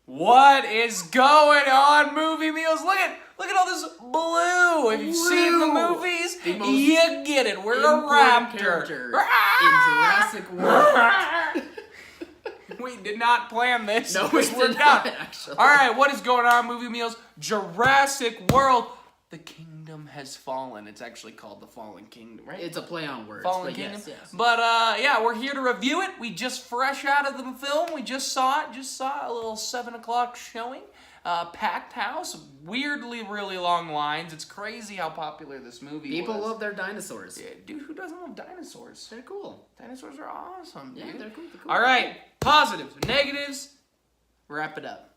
What is going on, Movie Meals? Look at all this blue. If you've seen the movies, you get it. We're a raptor. In Jurassic World. We did not plan this. No, we did not, actually. All right, what is going on, Movie Meals? Jurassic World. The kingdom has fallen. It's actually called the Fallen Kingdom, right? It's a play on words. Fallen but Kingdom. Yes. But yeah, we're here to review it. We just fresh out of the film. We just saw it. Just saw a little 7 o'clock showing. Packed house. Weirdly, really long lines. It's crazy how popular this movie People was. love their dinosaurs. Yeah, dude, who doesn't love dinosaurs? They're cool. Dinosaurs are awesome, dude. Yeah, they're cool. They're cool. All right, positives, negatives. Wrap it up.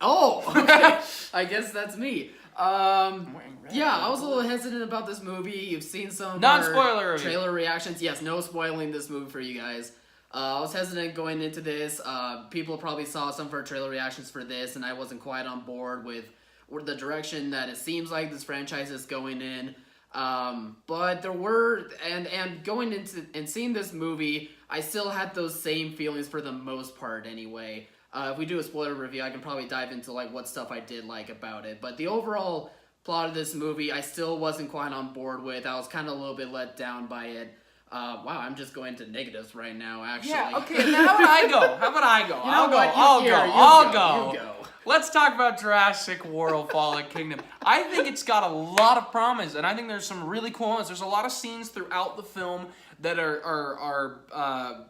Oh, okay. I guess that's me. I'm wearing red. Yeah, I was a little hesitant about this movie. You've seen some of Non-spoiler our review. trailer reactions. Yes, no spoiling this movie for you guys. I was hesitant going into this. People probably saw some of our trailer reactions for this, and I wasn't quite on board with the direction that it seems like this franchise is going in. But there were, and going into and seeing this movie, I still had those same feelings for the most part anyway. If we do a spoiler review, I can probably dive into like what stuff I did like about it. But the overall plot of this movie, I still wasn't quite on board with. I was kind of a little bit let down by it. Wow, I'm just going to negatives right now, actually. Yeah, okay, now how about I go? How about I go? You know what? I'll go. You go. Let's talk about Jurassic World Fallen Kingdom. I think it's got a lot of promise, and I think there's some really cool moments. There's a lot of scenes throughout the film that are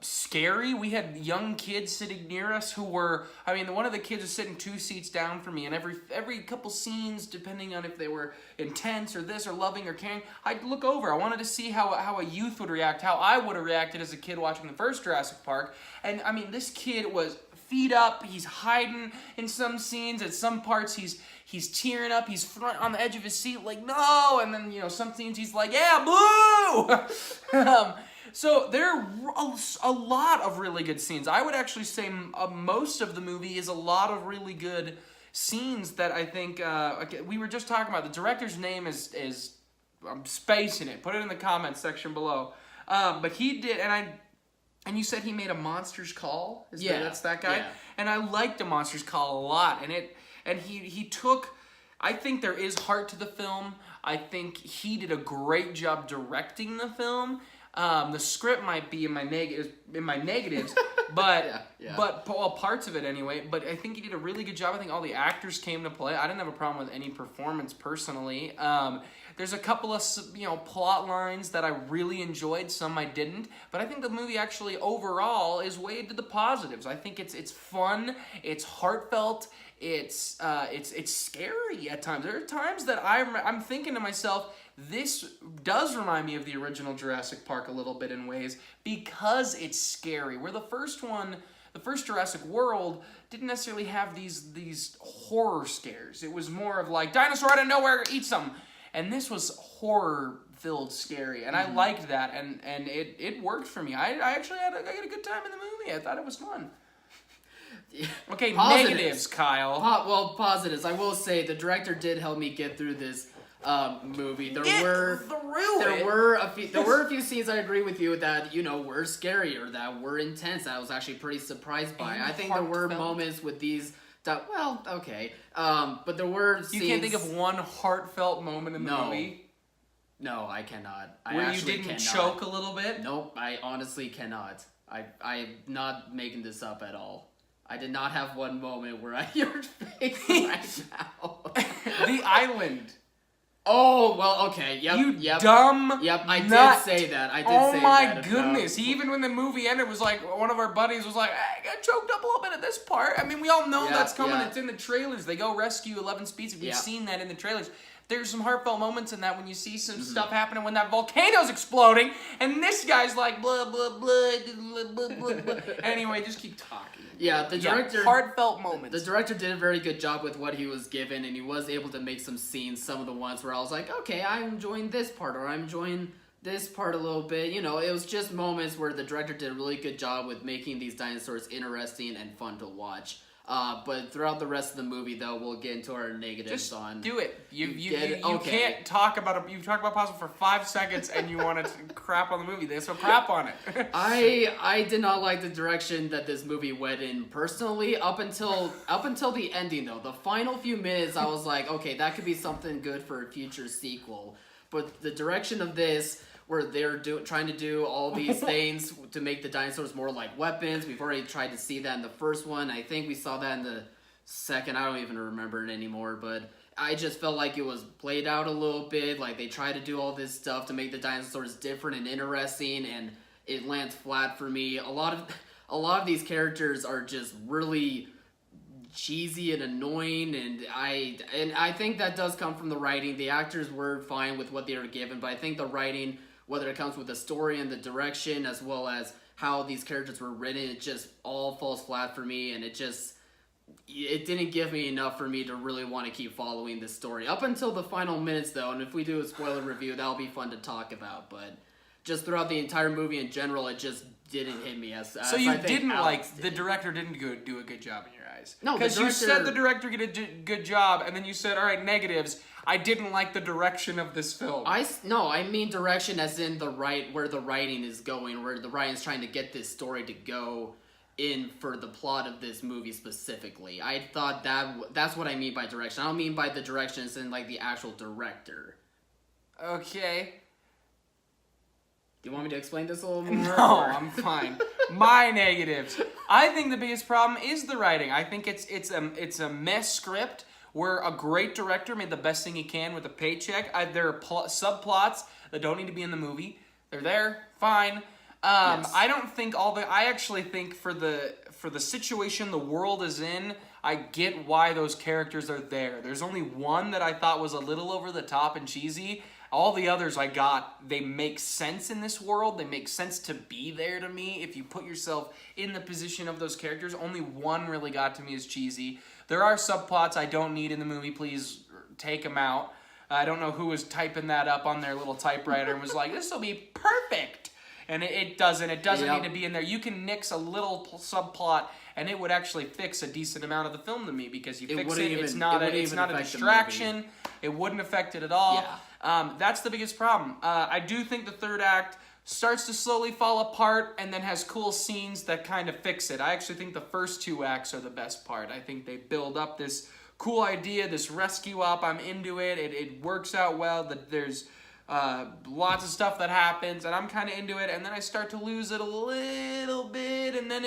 scary. We had young kids sitting near us who were, I mean, one of the kids was sitting 2 seats down from me, and every couple scenes, depending on if they were intense or this or loving or caring, I'd look over. I wanted to see how a youth would react, how I would have reacted as a kid watching the first Jurassic Park. And I mean, this kid was feet up, he's hiding in some scenes, at some parts he's tearing up, he's front on the edge of his seat like, no, and then, you know, some scenes he's like, yeah, blue! So there are a lot of really good scenes. I would actually say most of the movie is a lot of really good scenes that I think, we were just talking about. The director's name is I'm spacing it, put it in the comments section below. But he did, and you said he made a Monsters Call? That's that guy? Yeah. And I liked a Monsters Call a lot. And he took, I think there is heart to the film. I think he did a great job directing the film. The script might be in my negatives, but well, parts of it anyway. But I think he did a really good job. I think all the actors came to play. I didn't have a problem with any performance personally. There's a couple of plot lines that I really enjoyed. Some I didn't. But I think the movie actually overall is weighed to the positives. I think it's fun. It's heartfelt. It's scary at times. There are times that I'm thinking to myself, this does remind me of the original Jurassic Park a little bit in ways because it's scary. Where the first Jurassic World didn't necessarily have these horror scares. It was more of like, dinosaur out of nowhere, eat something. And this was horror-filled scary, and I liked that, and it worked for me. I actually had a good time in the movie. I thought it was fun. Okay, Positives. Negatives, Kyle. Positives. I will say the director did help me get through this movie. There were a few scenes I agree with you that were scary or that were intense. That I was actually pretty surprised by. I think there were moments with these. But there were scenes... You can't think of one heartfelt moment in the movie? No, I cannot. Where you didn't choke a little bit? Nope, I honestly cannot. I'm not making this up at all. I did not have one moment where I hear your face right now. The island. Oh, well, okay. Yep. Dumb Yep, I nut. did say that. Oh my goodness. Even when the movie ended, was like, one of our buddies was like, I got choked up a little bit at this part. I mean, we all know that's coming. It's in the trailers. They go rescue 11 species. We've seen that in the trailers. There's some heartfelt moments in that when you see some stuff happening when that volcano's exploding, and this guy's like, blah, blah, blah, blah, blah, blah, blah. Anyway, just keep talking. Yeah, the director... heartfelt moments. The director did a very good job with what he was given, and he was able to make some scenes, some of the ones where I was like, okay, I'm enjoying this part, or I'm enjoying this part a little bit. It was just moments where the director did a really good job with making these dinosaurs interesting and fun to watch. But throughout the rest of the movie, though, we'll get into our negatives Just on. do it. You Okay. can't talk about you talk about Possible for 5 seconds and you want to crap on the movie. There's some crap on it. I did not like the direction that this movie went in personally up until the ending though. The final few minutes I was like, okay, that could be something good for a future sequel. But the direction of this, where they're trying to do all these things to make the dinosaurs more like weapons. We've already tried to see that in the first one. I think we saw that in the second. I don't even remember it anymore, but I just felt like it was played out a little bit. Like they tried to do all this stuff to make the dinosaurs different and interesting, and it lands flat for me. A lot of these characters are just really cheesy and annoying, and I think that does come from the writing. The actors were fine with what they were given, but I think the writing, whether it comes with the story and the direction as well as how these characters were written, it just all falls flat for me, and it didn't give me enough for me to really want to keep following this story up until the final minutes though. And if we do a spoiler review, that'll be fun to talk about, but just throughout the entire movie in general, it just didn't hit me as so you I think didn't Alex like did. the director didn't do a good job in your eyes. No, because you said the director did a good job, and then you said, all right, negatives. I didn't like the direction of this film. I mean direction as in where the writing is going, where the writing is trying to get this story to go in for the plot of this movie specifically. I thought that's what I mean by direction. I don't mean by the direction as in like the actual director. Okay. Do you want me to explain this a little more? No, I'm fine. My negatives. I think the biggest problem is the writing. I think it's a mess script where a great director made the best thing he can with a paycheck. There are subplots that don't need to be in the movie. They're there, fine. Yes. I don't think I actually think for the situation the world is in, I get why those characters are there. There's only one that I thought was a little over the top and cheesy. All the others they make sense in this world. They make sense to be there to me. If you put yourself in the position of those characters, only one really got to me as cheesy. There are subplots I don't need in the movie. Please take them out. I don't know who was typing that up on their little typewriter and was like, this will be perfect. And it doesn't. It doesn't need to be in there. You can nix a little subplot, and it would actually fix a decent amount of the film to me because you fix it. It's not a distraction. It wouldn't affect it at all. Yeah. That's the biggest problem. I do think the third act starts to slowly fall apart and then has cool scenes that kind of fix it. I actually think the first 2 acts are the best part. I think they build up this cool idea, this rescue op. I'm into it. It works out well. There's lots of stuff that happens, and I'm kind of into it. And then I start to lose it a little bit, and then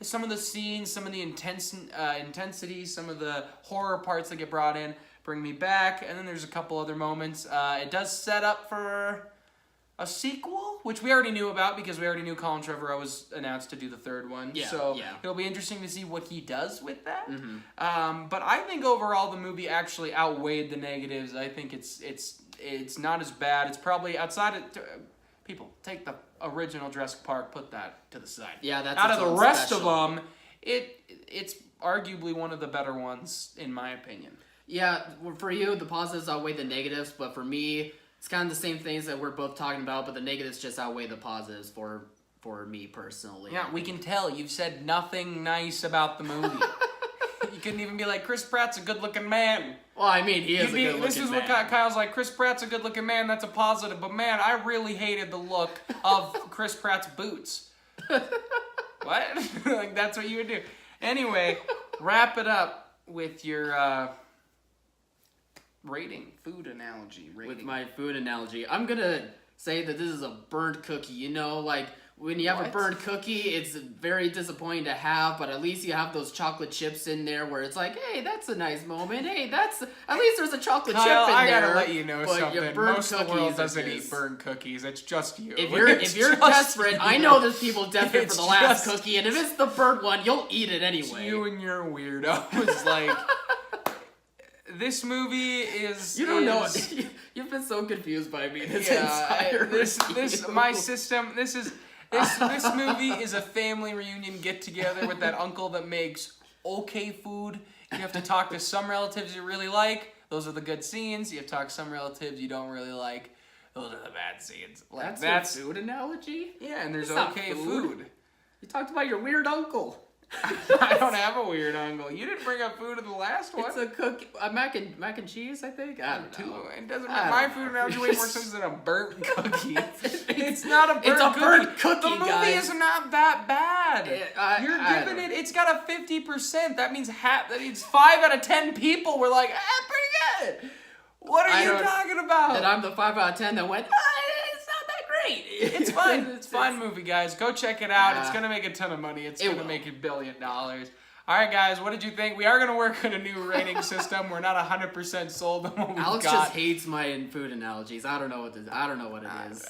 some of the scenes, some of the intensity, some of the horror parts that get brought in bring me back. And then there's a couple other moments. It does set up for a sequel, which we already knew about because we already knew Colin Trevorrow was announced to do the third one. So it'll be interesting to see what he does with that. Mm-hmm. But I think overall the movie actually outweighed the negatives. I think it's not as bad. It's probably outside of people take the original Jurassic Park, put that to the side. Yeah, that's out of the rest special. of them. It's arguably one of the better ones in my opinion. Yeah, for you the positives outweigh the negatives, but for me it's kind of the same things that we're both talking about, but the negatives just outweigh the positives for me personally. Yeah, we can tell you've said nothing nice about the movie. You couldn't even be like, Chris Pratt's a good-looking man. Well, I mean, he is a good-looking man. This is what Kyle's like, Chris Pratt's a good-looking man, that's a positive, but man, I really hated the look of Chris Pratt's boots. What? Like, that's what you would do. Anyway, wrap it up with your food analogy. With my food analogy, I'm gonna say that this is a burnt cookie. You know, like when you have a burnt cookie, it's very disappointing to have, but at least you have those chocolate chips in there where it's like, hey, that's a nice moment. Hey, at least there's a chocolate chip in there. I gotta let you know but something. Most of the world doesn't eat burnt cookies. It's just you. If you're desperate, I know there's people desperate for the last cookie, and if it's the burnt one, you'll eat it anyway. You and your weirdos. Like, this movie is... You don't know. You've been so confused by me this entire my system, this movie is a family reunion get-together with that uncle that makes okay food. You have to talk to some relatives you really like. Those are the good scenes. You have to talk to some relatives you don't really like. Those are the bad scenes. Like, that's your food analogy? Yeah, and there's okay food. You talked about your weird uncle. I don't have a weird uncle. You didn't bring up food in the last one. It's a cookie, mac and cheese, I think. I don't know. It doesn't I my don't food know. analogy way more sense than a burnt cookie. It's not a burnt It's a cookie. burnt cookie, The movie guys. is not that bad. You're I giving don't- it. It's got a 50%. That means 5 out of 10 people were like, pretty good. What are you talking about? And I'm the 5 out of 10 that went, it's not that great. It's fine. It's a fine movie, guys. Go check it out. Yeah. It's gonna make a ton of money. It's It gonna will. make $1 billion. All right, guys. What did you think? We are gonna work on a new rating system. We're not 100% sold on what we've Alex got. just hates my food analogies. I don't know what it is.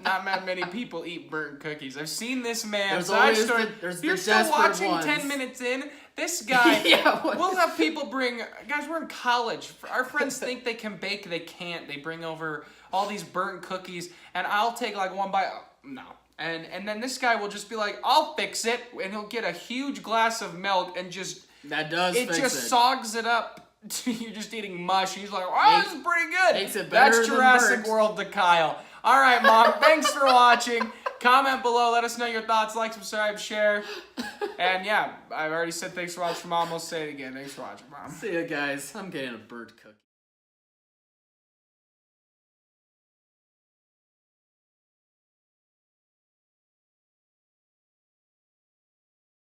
Not that many people eat burnt cookies. I've seen this man. There's Side always story. there's If the you're still desperate watching ones. 10 minutes in, this guy. Yeah, what we'll is- have people bring. Guys, we're in college. Our friends think they can bake. They can't. They bring over all these burnt cookies, and I'll take like one bite. Oh, no. And then this guy will just be like, I'll fix it, and he'll get a huge glass of milk and just That does it fix just it. sogs it up. You're just eating mush. He's like, oh, this is pretty good. Makes it better That's than Jurassic burnt. World to Kyle. All right, Mom. Thanks for watching. Comment below. Let us know your thoughts. Like, subscribe, share. And yeah, I've already said thanks for watching, Mom. We'll say it again. Thanks for watching, Mom. See ya, guys. I'm getting a burnt cookie.